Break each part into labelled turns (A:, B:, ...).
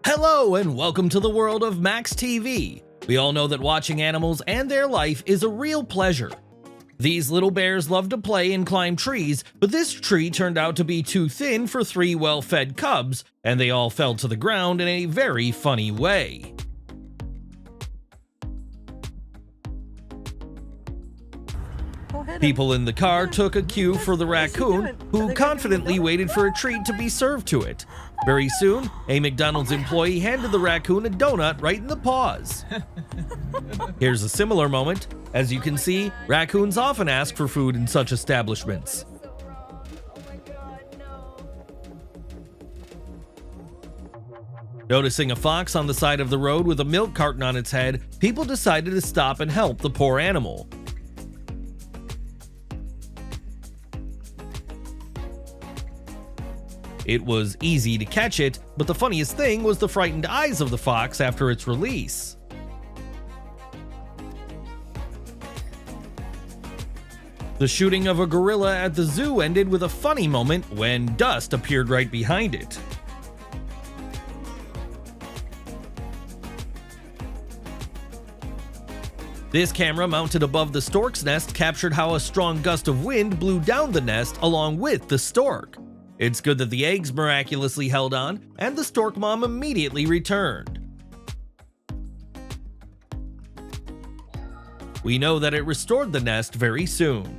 A: Hello and welcome to the world of Max TV. We all know that watching animals and their life is a real pleasure. These little bears love to play and climb trees, but this tree turned out to be too thin for 3 well-fed cubs, and they all fell to the ground in a very funny way. People in the car took a cue for the raccoon, who confidently waited for a treat to be served to it. Very soon, a McDonald's employee handed the raccoon a donut right in the paws. Here's a similar moment. As you can see, raccoons often ask for food in such establishments. Noticing a fox on the side of the road with a milk carton on its head, people decided to stop and help the poor animal. It was easy to catch it, but the funniest thing was the frightened eyes of the fox after its release. The shooting of a gorilla at the zoo ended with a funny moment when dust appeared right behind it. This camera mounted above the stork's nest captured how a strong gust of wind blew down the nest along with the stork. It's good that the eggs miraculously held on, and the stork mom immediately returned. We know that it restored the nest very soon.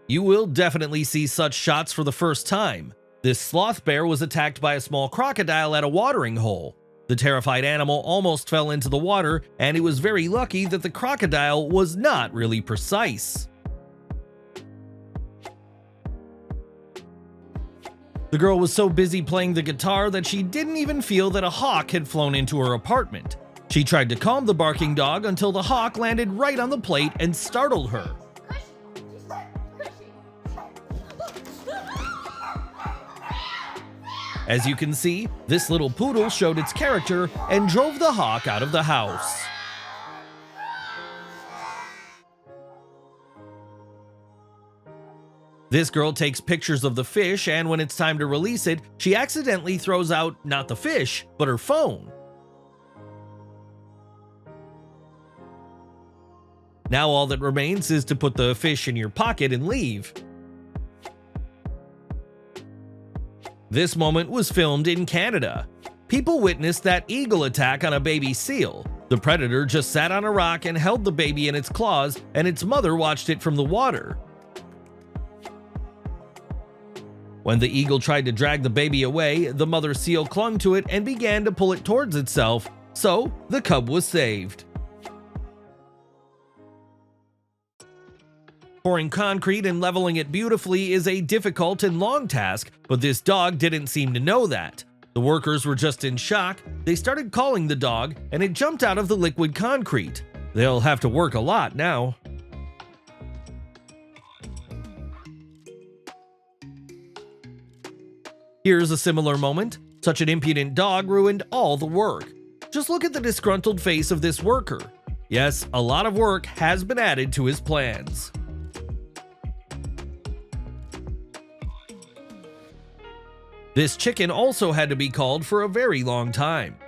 A: You will definitely see such shots for the first time. This sloth bear was attacked by a small crocodile at a watering hole. The terrified animal almost fell into the water, and it was very lucky that the crocodile was not really precise. The girl was so busy playing the guitar that she didn't even feel that a hawk had flown into her apartment. She tried to calm the barking dog until the hawk landed right on the plate and startled her. As you can see, this little poodle showed its character and drove the hawk out of the house. This girl takes pictures of the fish, and when it's time to release it, she accidentally throws out not the fish, but her phone. Now all that remains is to put the fish in your pocket and leave. This moment was filmed in Canada. People witnessed that eagle attack on a baby seal. The predator just sat on a rock and held the baby in its claws, and its mother watched it from the water. When the eagle tried to drag the baby away, the mother seal clung to it and began to pull it towards itself, so the cub was saved. Pouring concrete and leveling it beautifully is a difficult and long task, but this dog didn't seem to know that. The workers were just in shock. They started calling the dog, and it jumped out of the liquid concrete. They'll have to work a lot now. Here's a similar moment. Such an impudent dog ruined all the work. Just look at the disgruntled face of this worker. Yes, a lot of work has been added to his plans. This chicken also had to be called for a very long time.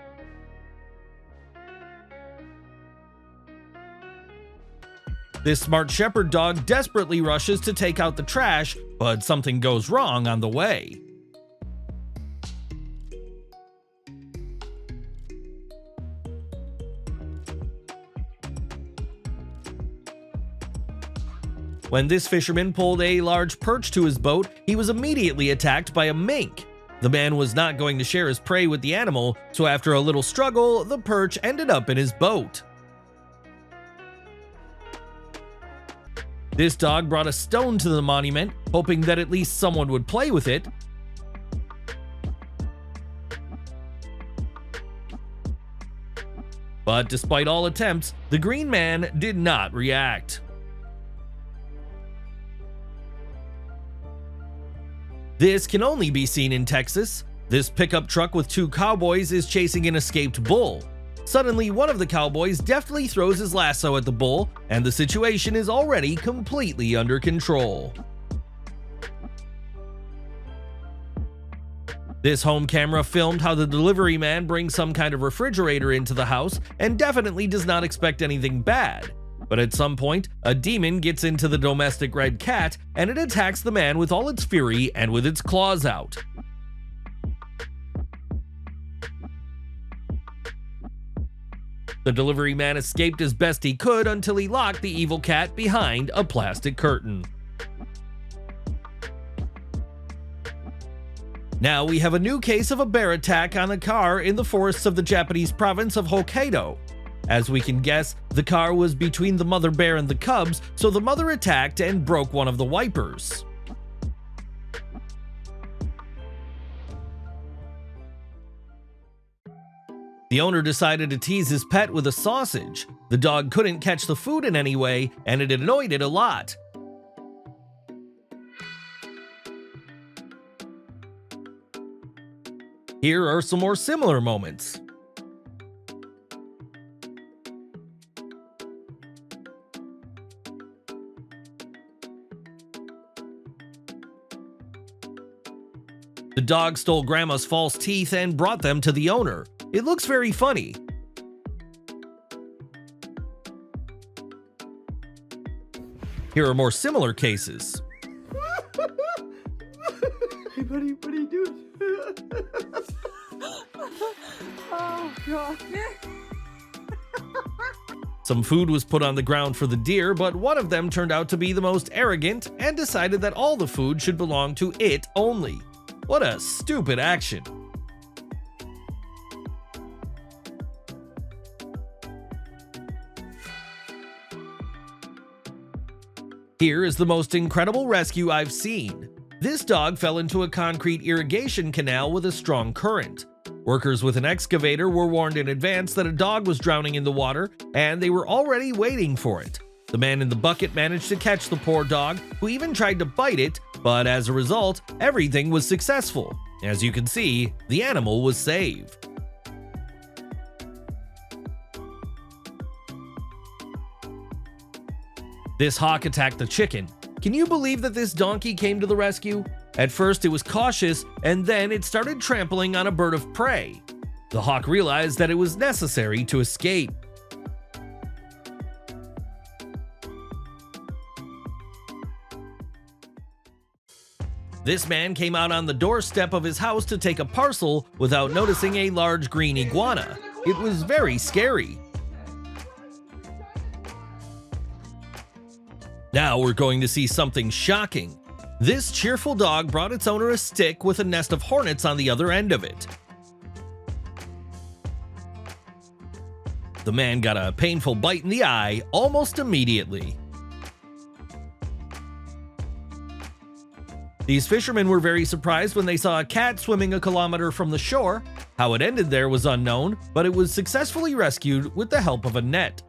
A: This smart shepherd dog desperately rushes to take out the trash, but something goes wrong on the way. When this fisherman pulled a large perch to his boat, he was immediately attacked by a mink. The man was not going to share his prey with the animal, so after a little struggle, the perch ended up in his boat. This dog brought a stone to the monument, hoping that at least someone would play with it. But despite all attempts, the green man did not react. This can only be seen in Texas. This pickup truck with 2 cowboys is chasing an escaped bull. Suddenly, one of the cowboys deftly throws his lasso at the bull, and the situation is already completely under control. This home camera filmed how the delivery man brings some kind of refrigerator into the house and definitely does not expect anything bad. But at some point, a demon gets into the domestic red cat and it attacks the man with all its fury and with its claws out. The delivery man escaped as best he could until he locked the evil cat behind a plastic curtain. Now we have a new case of a bear attack on a car in the forests of the Japanese province of Hokkaido. As we can guess, the car was between the mother bear and the cubs, so the mother attacked and broke one of the wipers. The owner decided to tease his pet with a sausage. The dog couldn't catch the food in any way, and it annoyed it a lot. Here are some more similar moments. The dog stole Grandma's false teeth and brought them to the owner. It looks very funny. Here are more similar cases.
B: Hey buddy, what are you doing? Oh God.
A: Some food was put on the ground for the deer, but one of them turned out to be the most arrogant and decided that all the food should belong to it only. What a stupid action. Here is the most incredible rescue I've seen. This dog fell into a concrete irrigation canal with a strong current. Workers with an excavator were warned in advance that a dog was drowning in the water, and they were already waiting for it. The man in the bucket managed to catch the poor dog, who even tried to bite it, but as a result, everything was successful. As you can see, the animal was saved. This hawk attacked the chicken. Can you believe that this donkey came to the rescue? At first it was cautious, and then it started trampling on a bird of prey. The hawk realized that it was necessary to escape. This man came out on the doorstep of his house to take a parcel without noticing a large green iguana. It was very scary. Now we're going to see something shocking. This cheerful dog brought its owner a stick with a nest of hornets on the other end of it. The man got a painful bite in the eye almost immediately. These fishermen were very surprised when they saw a cat swimming a kilometer from the shore. How it ended there was unknown, but it was successfully rescued with the help of a net.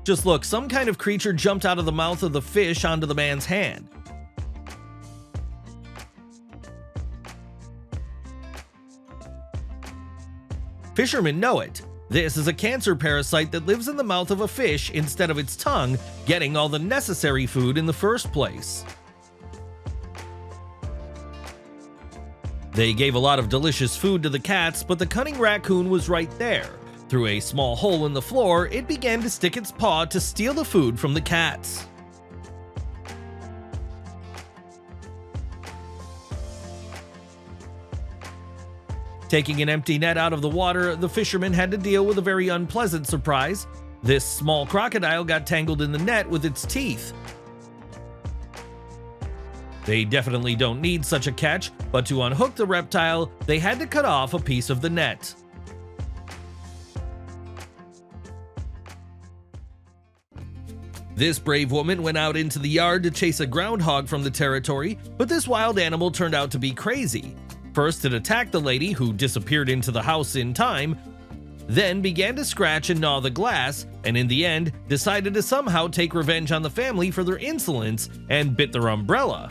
A: Just look, some kind of creature jumped out of the mouth of the fish onto the man's hand. Fishermen know it. This is a cancer parasite that lives in the mouth of a fish instead of its tongue, getting all the necessary food in the first place. They gave a lot of delicious food to the cats, but the cunning raccoon was right there. Through a small hole in the floor, it began to stick its paw to steal the food from the cats. Taking an empty net out of the water, the fisherman had to deal with a very unpleasant surprise. This small crocodile got tangled in the net with its teeth. They definitely don't need such a catch, but to unhook the reptile, they had to cut off a piece of the net. This brave woman went out into the yard to chase a groundhog from the territory, but this wild animal turned out to be crazy. First, it attacked the lady, who disappeared into the house in time, then began to scratch and gnaw the glass, and in the end, decided to somehow take revenge on the family for their insolence and bit their umbrella.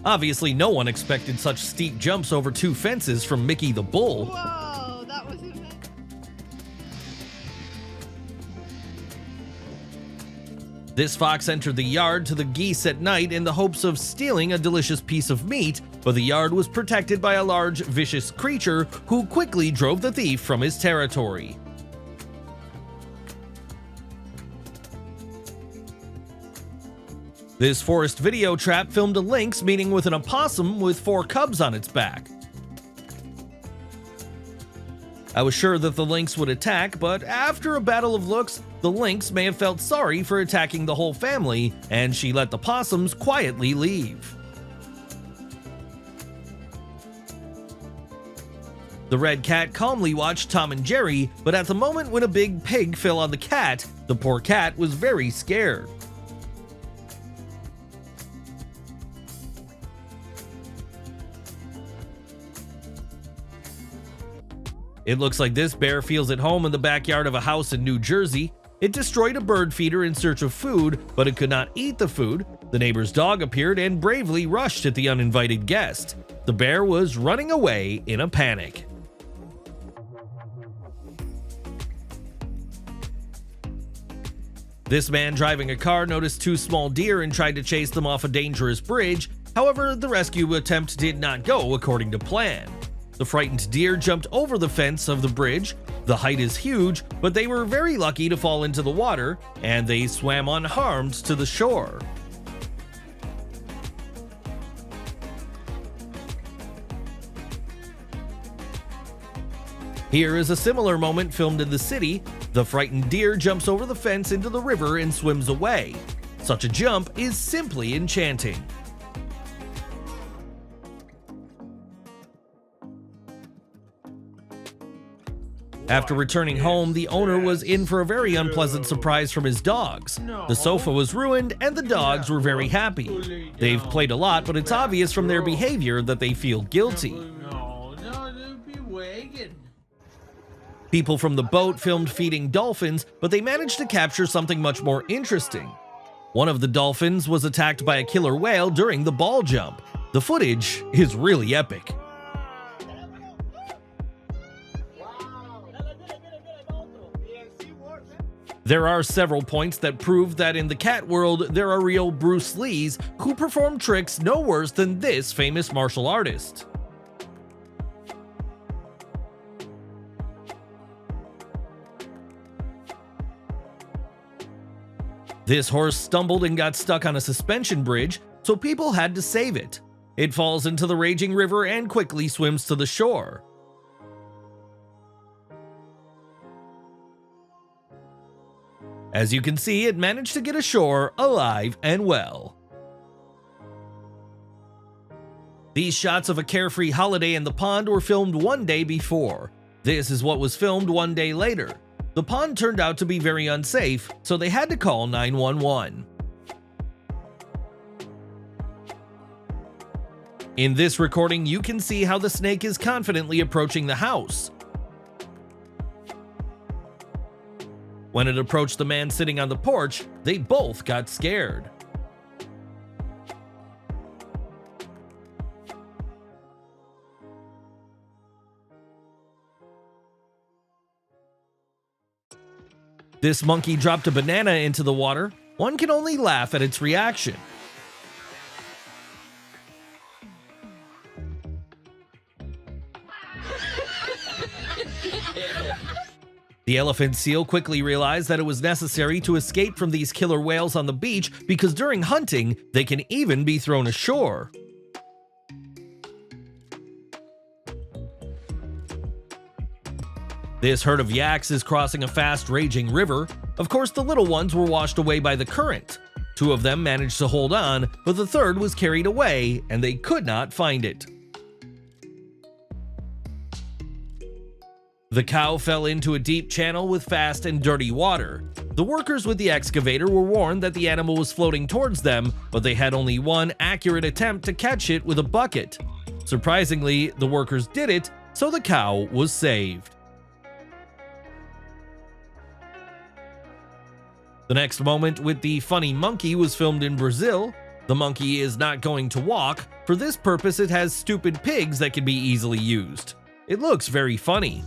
A: Obviously, no one expected such steep jumps over 2 fences from Mickey the Bull.
C: Whoa, that was it.
A: This fox entered the yard to the geese at night in the hopes of stealing a delicious piece of meat, but the yard was protected by a large, vicious creature who quickly drove the thief from his territory. This forest video trap filmed a lynx meeting with an opossum with 4 cubs on its back. I was sure that the lynx would attack, but after a battle of looks, the lynx may have felt sorry for attacking the whole family, and she let the possums quietly leave. The red cat calmly watched Tom and Jerry, but at the moment when a big pig fell on the cat, the poor cat was very scared. It looks like this bear feels at home in the backyard of a house in New Jersey. It destroyed a bird feeder in search of food, but it could not eat the food. The neighbor's dog appeared and bravely rushed at the uninvited guest. The bear was running away in a panic. This man driving a car noticed 2 small deer and tried to chase them off a dangerous bridge. However, the rescue attempt did not go according to plan. The frightened deer jumped over the fence of the bridge. The height is huge, but they were very lucky to fall into the water, and they swam unharmed to the shore. Here is a similar moment filmed in the city. The frightened deer jumps over the fence into the river and swims away. Such a jump is simply enchanting. After returning home, the owner was in for a very unpleasant surprise from his dogs. The sofa was ruined and the dogs were very happy. They've played a lot, but it's obvious from their behavior that they feel guilty. People from the boat filmed feeding dolphins, but they managed to capture something much more interesting. One of the dolphins was attacked by a killer whale during the ball jump. The footage is really epic. There are several points that prove that in the cat world there are real Bruce Lees who perform tricks no worse than this famous martial artist. This horse stumbled and got stuck on a suspension bridge, so people had to save it. It falls into the raging river and quickly swims to the shore. As you can see, it managed to get ashore alive and well. These shots of a carefree holiday in the pond were filmed one day before. This is what was filmed one day later. The pond turned out to be very unsafe, so they had to call 911. In this recording, you can see how the snake is confidently approaching the house. When it approached the man sitting on the porch, they both got scared. This monkey dropped a banana into the water. One can only laugh at its reaction. The elephant seal quickly realized that it was necessary to escape from these killer whales on the beach because during hunting, they can even be thrown ashore. This herd of yaks is crossing a fast raging river. Of course, the little ones were washed away by the current. 2 of them managed to hold on, but the third was carried away and they could not find it. The cow fell into a deep channel with fast and dirty water. The workers with the excavator were warned that the animal was floating towards them, but they had only one accurate attempt to catch it with a bucket. Surprisingly, the workers did it, so the cow was saved. The next moment with the funny monkey was filmed in Brazil. The monkey is not going to walk, For this purpose, it has stupid pigs that can be easily used. It looks very funny.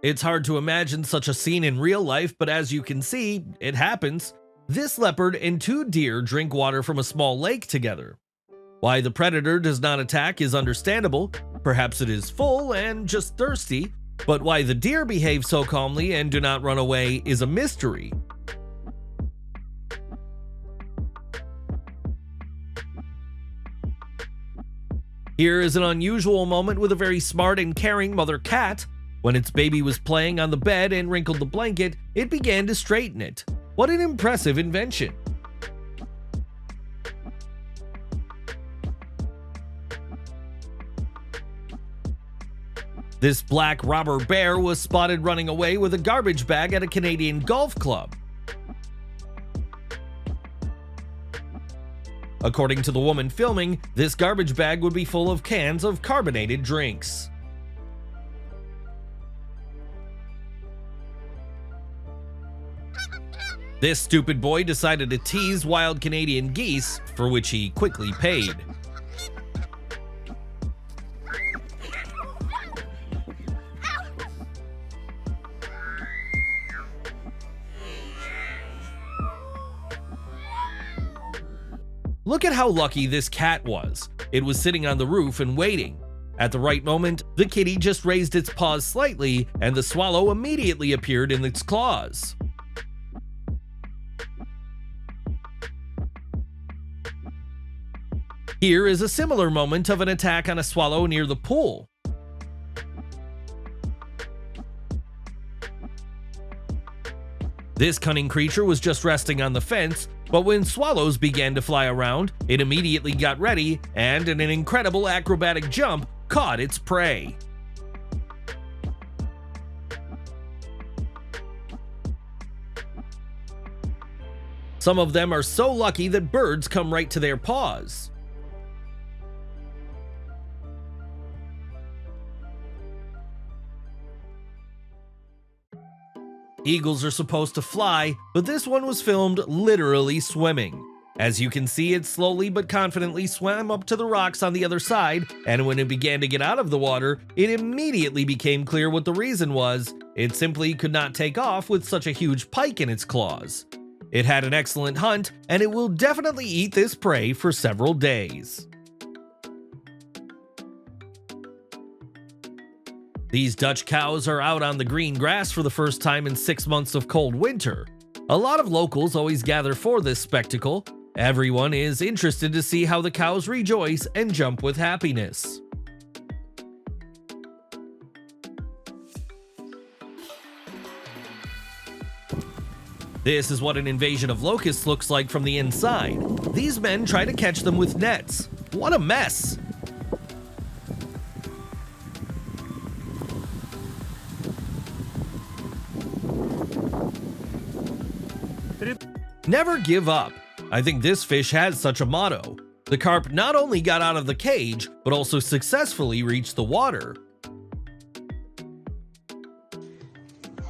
A: It's hard to imagine such a scene in real life, but as you can see, it happens. This leopard and 2 deer drink water from a small lake together. Why the predator does not attack is understandable. Perhaps it is full and just thirsty, but why the deer behave so calmly and do not run away is a mystery. Here is an unusual moment with a very smart and caring mother cat. When its baby was playing on the bed and wrinkled the blanket, it began to straighten it. What an impressive invention! This black robber bear was spotted running away with a garbage bag at a Canadian golf club. According to the woman filming, this garbage bag would be full of cans of carbonated drinks. This stupid boy decided to tease wild Canadian geese, for which he quickly paid. Look at how lucky this cat was. It was sitting on the roof and waiting. At the right moment, the kitty just raised its paws slightly, and the swallow immediately appeared in its claws. Here is a similar moment of an attack on a swallow near the pool. This cunning creature was just resting on the fence, but when swallows began to fly around, it immediately got ready and, in an incredible acrobatic jump, caught its prey. Some of them are so lucky that birds come right to their paws. Eagles are supposed to fly, but this one was filmed literally swimming. As you can see, it slowly but confidently swam up to the rocks on the other side, and when it began to get out of the water, it immediately became clear what the reason was. It simply could not take off with such a huge pike in its claws. It had an excellent hunt, and it will definitely eat this prey for several days. These Dutch cows are out on the green grass for the first time in 6 months of cold winter. A lot of locals always gather for this spectacle. Everyone is interested to see how the cows rejoice and jump with happiness. This is what an invasion of locusts looks like from the inside. These men try to catch them with nets. What a mess! Never give up. I think this fish has such a motto. The carp not only got out of the cage, but also successfully reached the water.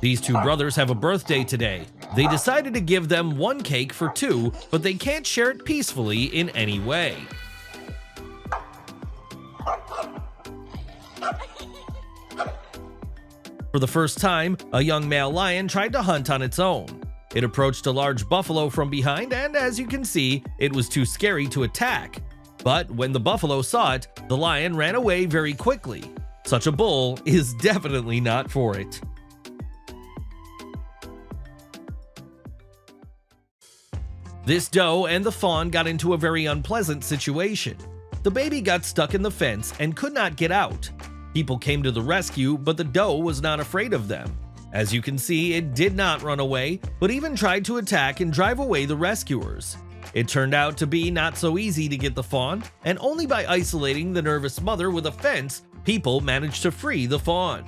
A: These 2 brothers have a birthday today. They decided to give them 1 cake for 2, but they can't share it peacefully in any way. For the first time, a young male lion tried to hunt on its own. It approached a large buffalo from behind, and as you can see, it was too scary to attack. But when the buffalo saw it, the lion ran away very quickly. Such a bull is definitely not for it. This doe and the fawn got into a very unpleasant situation. The baby got stuck in the fence and could not get out. People came to the rescue, but the doe was not afraid of them. As you can see, it did not run away, but even tried to attack and drive away the rescuers. It turned out to be not so easy to get the fawn, and only by isolating the nervous mother with a fence, people managed to free the fawn.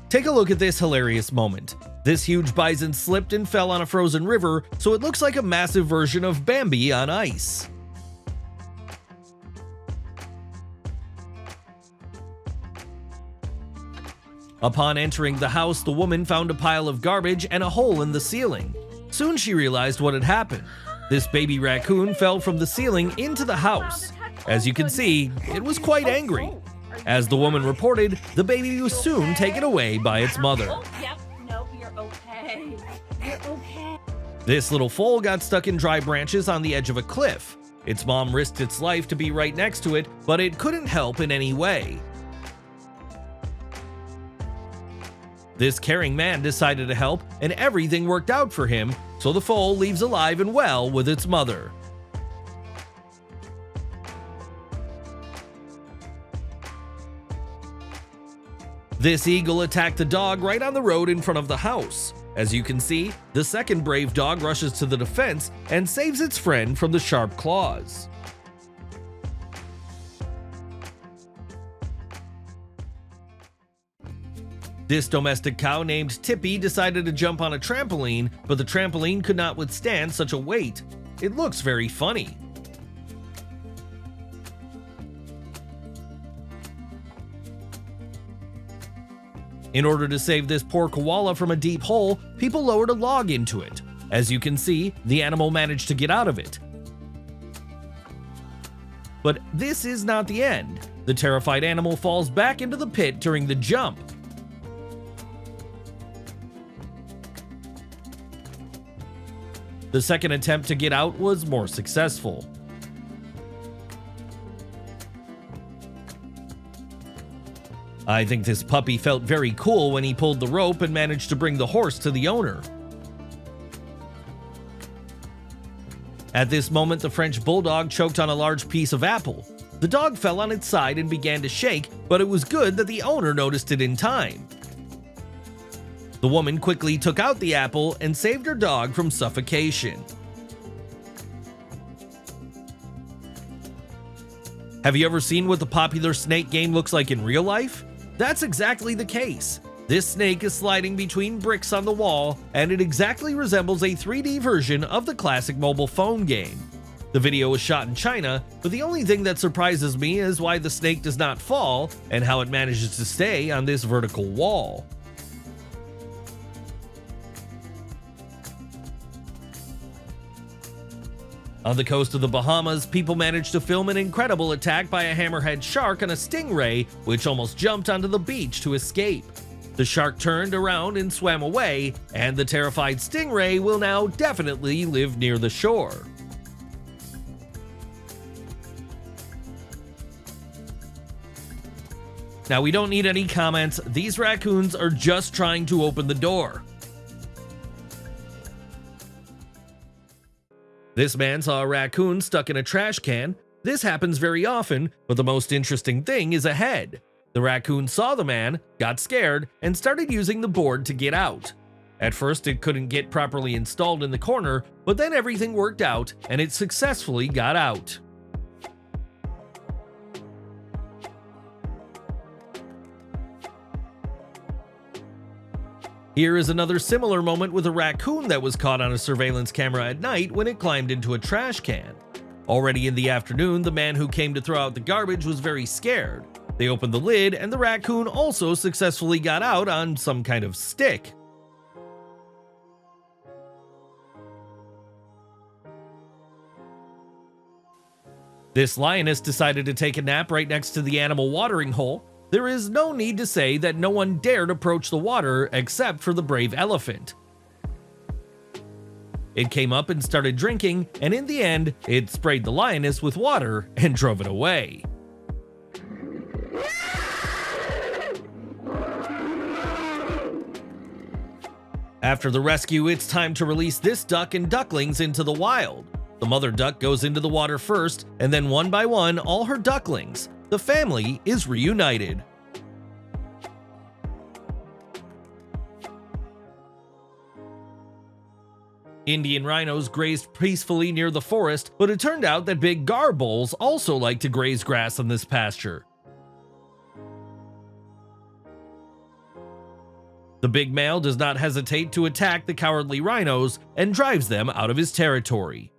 A: Take a look at this hilarious moment. This huge bison slipped and fell on a frozen river, so it looks like a massive version of Bambi on ice. Upon entering the house, the woman found a pile of garbage and a hole in the ceiling. Soon she realized what had happened. This baby raccoon fell from the ceiling into the house. As you can see, it was quite angry. As the woman reported, the baby was soon taken away by its mother.
C: Yep, no, you're okay. You're okay.
A: This little foal got stuck in dry branches on the edge of a cliff. Its mom risked its life to be right next to it, but it couldn't help in any way. This caring man decided to help, and everything worked out for him, so the foal leaves alive and well with its mother. This eagle attacked the dog right on the road in front of the house. As you can see, the second brave dog rushes to the defense and saves its friend from the sharp claws. This domestic cow named Tippy decided to jump on a trampoline, but the trampoline could not withstand such a weight. It looks very funny. In order to save this poor koala from a deep hole, people lowered a log into it. As you can see, the animal managed to get out of it. But this is not the end. The terrified animal falls back into the pit during the jump. The second attempt to get out was more successful. I think this puppy felt very cool when he pulled the rope and managed to bring the horse to the owner. At this moment, the French bulldog choked on a large piece of apple. The dog fell on its side and began to shake, but it was good that the owner noticed it in time. The woman quickly took out the apple and saved her dog from suffocation. Have you ever seen what the popular snake game looks like in real life? That's exactly the case. This snake is sliding between bricks on the wall, and it exactly resembles a 3D version of the classic mobile phone game. The video was shot in China, but the only thing that surprises me is why the snake does not fall and how it manages to stay on this vertical wall. On the coast of the Bahamas, people managed to film an incredible attack by a hammerhead shark on a stingray, which almost jumped onto the beach to escape. The shark turned around and swam away, and the terrified stingray will now definitely live near the shore. Now, we don't need any comments. These raccoons are just trying to open the door. This man saw a raccoon stuck in a trash can. This happens very often, but the most interesting thing is ahead. The raccoon saw the man, got scared, and started using the board to get out. At first, it couldn't get properly installed in the corner, but then everything worked out and it successfully got out. Here is another similar moment with a raccoon that was caught on a surveillance camera at night when it climbed into a trash can. Already in the afternoon, the man who came to throw out the garbage was very scared. They opened the lid, and the raccoon also successfully got out on some kind of stick. This lioness decided to take a nap right next to the animal watering hole. There is no need to say that no one dared approach the water except for the brave elephant. It came up and started drinking, and in the end, it sprayed the lioness with water and drove it away. After the rescue, it's time to release this duck and ducklings into the wild. The mother duck goes into the water first, and then one by one, all her ducklings. The family is reunited. Indian rhinos grazed peacefully near the forest, but it turned out that big gar bulls also like to graze grass on this pasture. The big male does not hesitate to attack the cowardly rhinos and drives them out of his territory.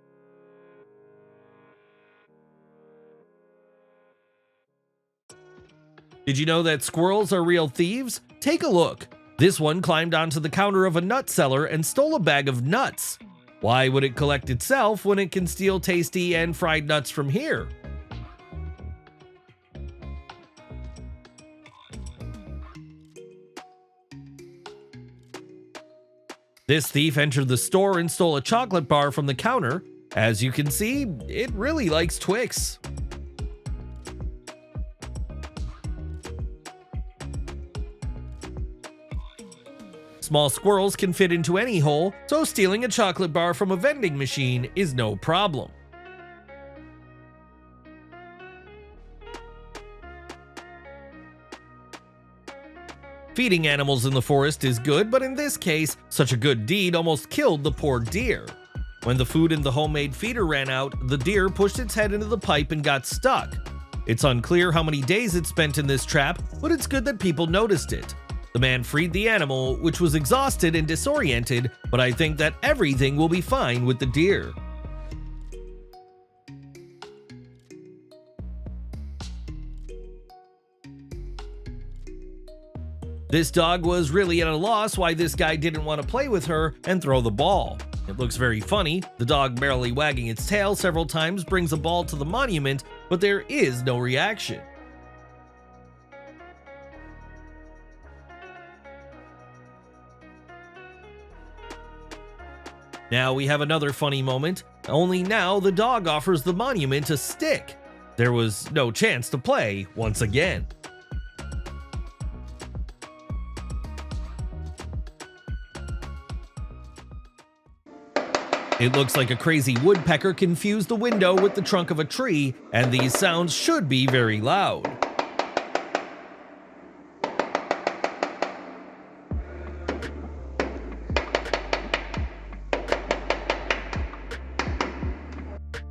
A: Did you know that squirrels are real thieves? Take a look. This one climbed onto the counter of a nut seller and stole a bag of nuts. Why would it collect itself when it can steal tasty and fried nuts from here? This thief entered the store and stole a chocolate bar from the counter. As you can see, it really likes Twix. Small squirrels can fit into any hole, so stealing a chocolate bar from a vending machine is no problem. Feeding animals in the forest is good, but in this case, such a good deed almost killed the poor deer. When the food in the homemade feeder ran out, the deer pushed its head into the pipe and got stuck. It's unclear how many days it spent in this trap, but it's good that people noticed it. The man freed the animal, which was exhausted and disoriented, but I think that everything will be fine with the deer. This dog was really at a loss why this guy didn't want to play with her and throw the ball. It looks very funny. The dog barely wagging its tail several times brings a ball to the monument, but there is no reaction. Now we have another funny moment, only now the dog offers the monument a stick. There was no chance to play once again. It looks like a crazy woodpecker confused the window with the trunk of a tree, and these sounds should be very loud.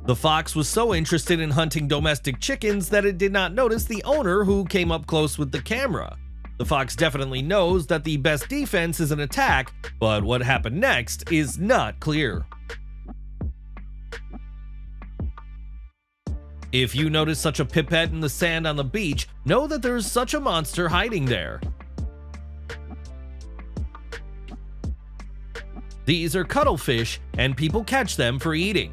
A: The fox was so interested in hunting domestic chickens that it did not notice the owner who came up close with the camera. The fox definitely knows that the best defense is an attack, but what happened next is not clear. If you notice such a pipette in the sand on the beach, know that there's such a monster hiding there. These are cuttlefish, and people catch them for eating.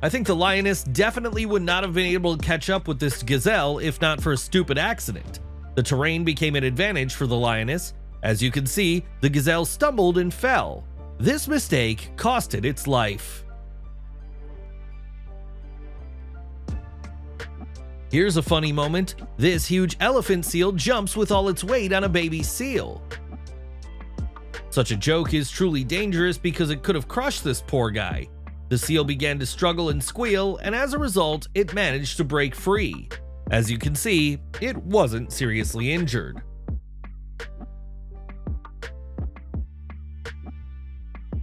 A: I think the lioness definitely would not have been able to catch up with this gazelle if not for a stupid accident. The terrain became an advantage for the lioness. As you can see, the gazelle stumbled and fell. This mistake costed its life. Here's a funny moment. This huge elephant seal jumps with all its weight on a baby seal. Such a joke is truly dangerous because it could have crushed this poor guy. The seal began to struggle and squeal, and as a result, it managed to break free. As you can see, it wasn't seriously injured.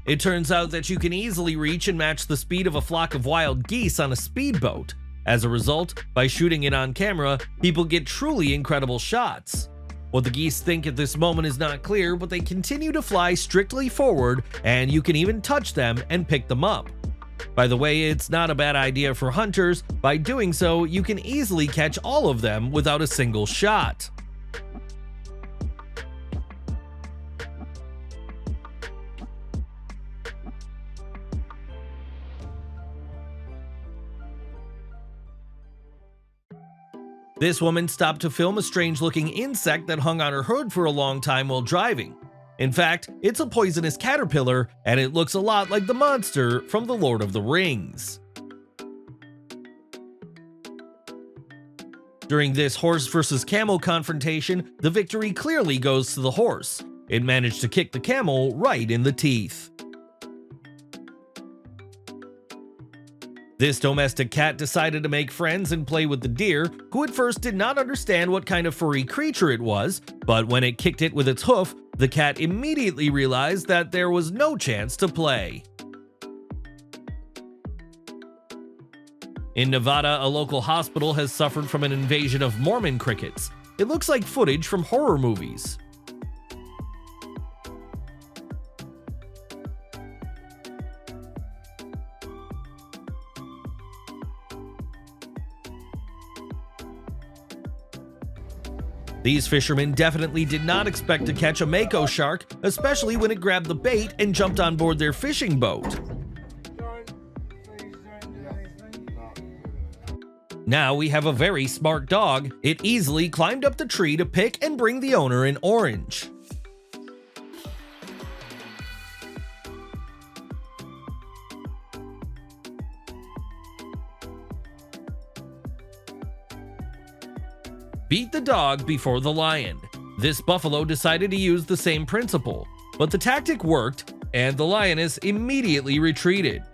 A: It turns out that you can easily reach and match the speed of a flock of wild geese on a speedboat. As a result, by shooting it on camera, people get truly incredible shots. What the geese think at this moment is not clear, but they continue to fly strictly forward, and you can even touch them and pick them up. By the way, it's not a bad idea for hunters. By doing so, you can easily catch all of them without a single shot. This woman stopped to film a strange-looking insect that hung on her hood for a long time while driving. In fact, it's a poisonous caterpillar, and it looks a lot like the monster from The Lord of the Rings. During this horse versus camel confrontation, the victory clearly goes to the horse. It managed to kick the camel right in the teeth. This domestic cat decided to make friends and play with the deer, who at first did not understand what kind of furry creature it was, but when it kicked it with its hoof, the cat immediately realized that there was no chance to play. In Nevada, a local hospital has suffered from an invasion of Mormon crickets. It looks like footage from horror movies. These fishermen definitely did not expect to catch a mako shark, especially when it grabbed the bait and jumped on board their fishing boat. Now we have a very smart dog. It easily climbed up the tree to pick and bring the owner an orange. Beat the dog before the lion. This buffalo decided to use the same principle, but the tactic worked and the lioness immediately retreated.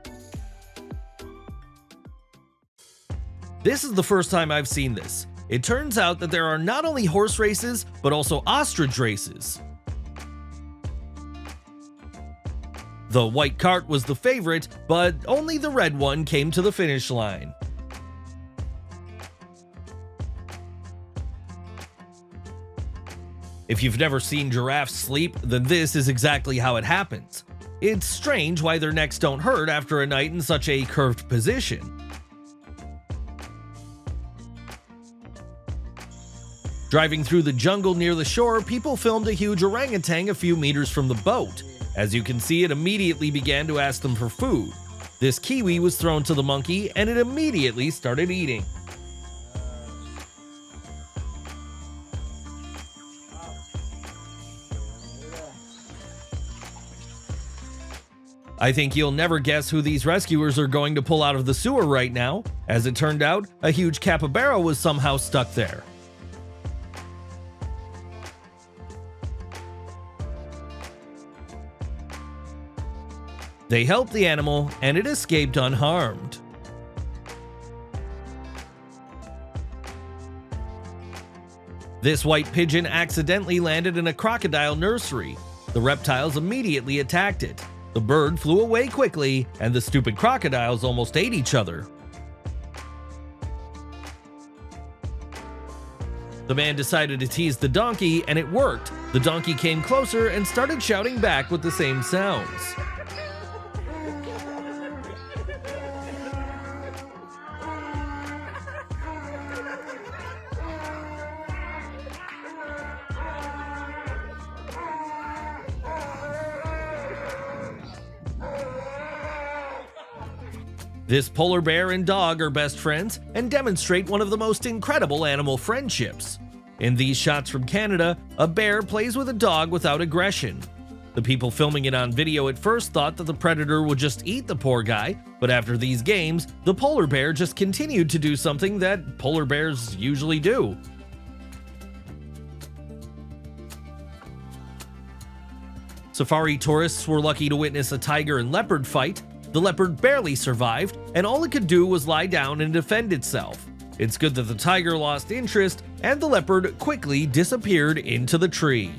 A: This is the first time I've seen this. It turns out that there are not only horse races, but also ostrich races. The white cart was the favorite, but only the red one came to the finish line. If you've never seen giraffes sleep, then this is exactly how it happens. It's strange why their necks don't hurt after a night in such a curved position. Driving through the jungle near the shore, people filmed a huge orangutan a few meters from the boat. As you can see, it immediately began to ask them for food. This kiwi was thrown to the monkey and it immediately started eating. I think you'll never guess who these rescuers are going to pull out of the sewer right now. As it turned out, a huge capybara was somehow stuck there. They helped the animal and it escaped unharmed. This white pigeon accidentally landed in a crocodile nursery. The reptiles immediately attacked it. The bird flew away quickly, and the stupid crocodiles almost ate each other. The man decided to tease the donkey, and it worked. The donkey came closer and started shouting back with the same sounds. This polar bear and dog are best friends and demonstrate one of the most incredible animal friendships. In these shots from Canada, a bear plays with a dog without aggression. The people filming it on video at first thought that the predator would just eat the poor guy, but after these games, the polar bear just continued to do something that polar bears usually do. Safari tourists were lucky to witness a tiger and leopard fight. The leopard barely survived, and all it could do was lie down and defend itself. It's good that the tiger lost interest, and the leopard quickly disappeared into the tree.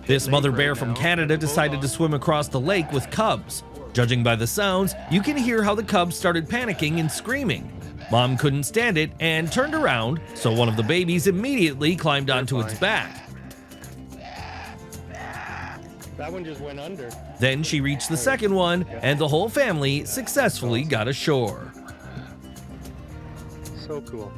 A: This mother bear from Canada decided to swim across the lake with cubs. Judging by the sounds, you can hear how the cubs started panicking and screaming. Mom couldn't stand it and turned around, so one of the babies immediately climbed onto its back.
D: That one just went under.
A: Then she reached the second one, and the whole family successfully got ashore.
D: So cool.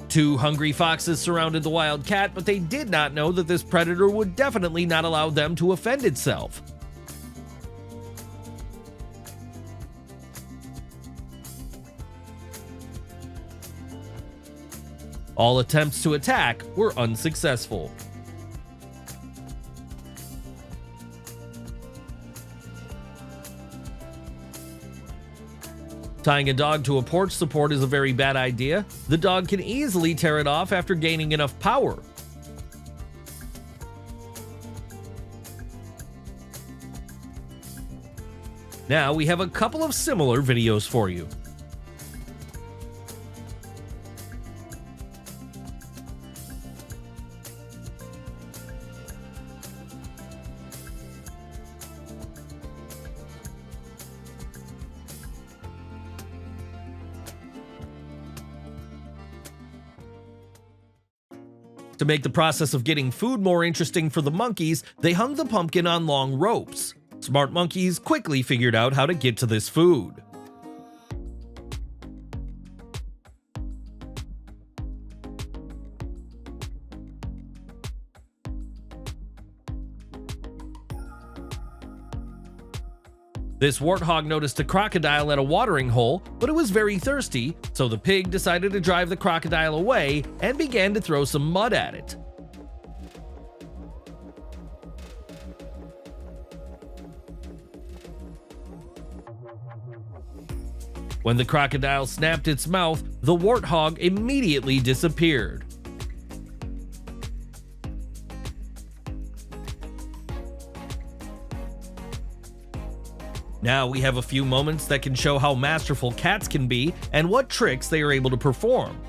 A: Two hungry foxes surrounded the wild cat, but they did not know that this predator would definitely not allow them to offend itself. All attempts to attack were unsuccessful. Tying a dog to a porch support is a very bad idea. The dog can easily tear it off after gaining enough power. Now we have a couple of similar videos for you. To make the process of getting food more interesting for the monkeys, they hung the pumpkin on long ropes. Smart monkeys quickly figured out how to get to this food. This warthog noticed a crocodile at a watering hole, but it was very thirsty, so the pig decided to drive the crocodile away and began to throw some mud at it. When the crocodile snapped its mouth, the warthog immediately disappeared. Now we have a few moments that can show how masterful cats can be and what tricks they are able to perform.